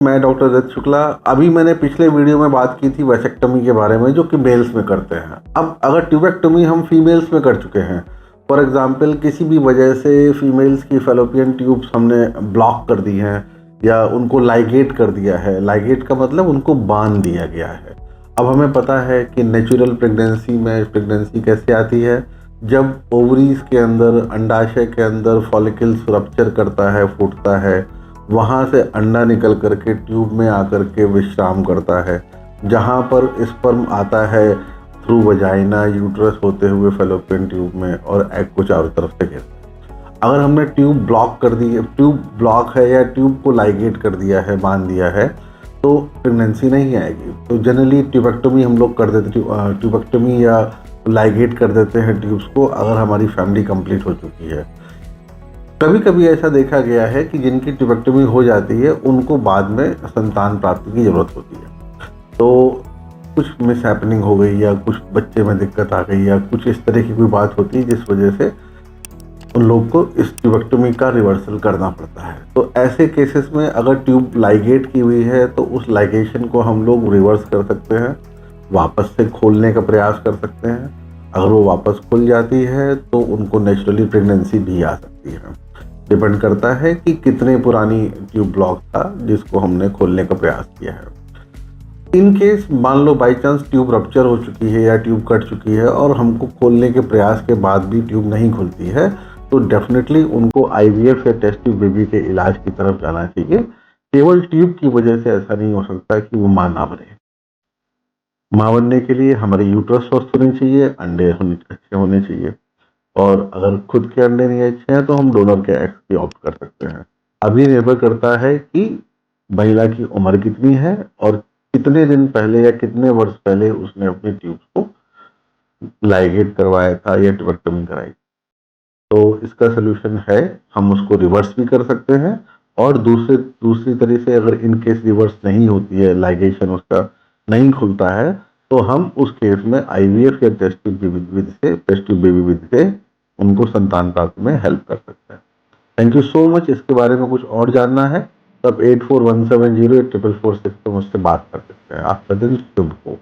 मैं डॉक्टर दत्त शुक्ला। अभी मैंने पिछले वीडियो में बात की थी वैसेक्टमी के बारे में, जो कि मेल्स में करते हैं। अब अगर ट्यूबेक्टमी हम फीमेल्स में कर चुके हैं, फॉर एग्जांपल किसी भी वजह से फीमेल्स की फेलोपियन ट्यूब्स हमने ब्लॉक कर दी हैं या उनको लाइगेट कर दिया है। लाइगेट का मतलब उनको बांध दिया गया है। अब हमें पता है कि नेचुरल प्रेगनेंसी में प्रेगनेंसी कैसे आती है, जब ओवरीज के अंदर, अंडाशय के अंदर फॉलिकल्स रप्चर करता है, फूटता है, वहाँ से अंडा निकल करके ट्यूब में आकर के विश्राम करता है, जहाँ पर स्पर्म आता है थ्रू वजाइना, यूट्रस होते हुए फेलोपियन ट्यूब में, और एग को चारों तरफ से घेरता है। अगर हमने ट्यूब ब्लॉक कर दी, ट्यूब ब्लॉक है या ट्यूब को लाइगेट कर दिया है, बांध दिया है, तो प्रेगनेंसी नहीं आएगी। तो जनरली ट्यूबेक्टमी हम लोग कर देते, ट्यूबेक्टमी या लाइगेट कर देते हैं ट्यूब्स को, अगर हमारी फैमिली कंप्लीट हो चुकी है। कभी कभी ऐसा देखा गया है कि जिनकी ट्यूबेक्टमी हो जाती है उनको बाद में संतान प्राप्ति की ज़रूरत होती है। तो कुछ मिस हैपनिंग हो गई या कुछ बच्चे में दिक्कत आ गई या कुछ इस तरह की कोई बात होती है जिस वजह से उन लोग को इस ट्यूबेक्टमी का रिवर्सल करना पड़ता है। तो ऐसे केसेस में अगर ट्यूब लाइगेट की हुई है तो उस लाइगेशन को हम लोग रिवर्स कर सकते हैं, वापस से खोलने का प्रयास कर सकते हैं। अगर वो वापस खुल जाती है तो उनको नेचुरली प्रेगनेंसी भी आ सकती है। डिपेंड करता है कि कितने पुरानी ट्यूब ब्लॉक था जिसको हमने खोलने का प्रयास किया है। इन केस मान लो बाई चांस ट्यूब रप्चर हो चुकी है या ट्यूब कट चुकी है और हमको खोलने के प्रयास के बाद भी ट्यूब नहीं खुलती है, तो डेफिनेटली उनको आईवीएफ या टेस्ट ट्यूब बेबी के इलाज की तरफ जाना चाहिए। केवल ट्यूब की वजह से ऐसा नहीं हो सकता कि वो मां ना बने। मां बनने के लिए हमारे यूट्रस स्वस्थ होने चाहिए, अंडे अच्छे होने चाहिए, और अगर खुद के अंडे नहीं अच्छे हैं तो हम डोनर के एग्स की ऑप्ट कर सकते हैं। अभी निर्भर करता है कि महिला की उम्र कितनी है और कितने दिन पहले या कितने वर्ष पहले उसने अपनी ट्यूब्स को लाइगेट करवाया था या ट्यूबेक्टमी कराई। तो इसका सोल्यूशन है, हम उसको रिवर्स भी कर सकते हैं, और दूसरी तरह से अगर इन केस रिवर्स नहीं होती है, लाइगेशन उसका नहीं खुलता है, तो हम उस केस में आईवीएफ या टेस्ट ट्यूब बेबी विधि से उनको संतान प्राप्ति में हेल्प कर सकते हैं। Thank you so much. इसके बारे में कुछ और जानना है तो आप 8417084446 पे मुझसे बात कर सकते हैं। आपका दिन शुभ हो।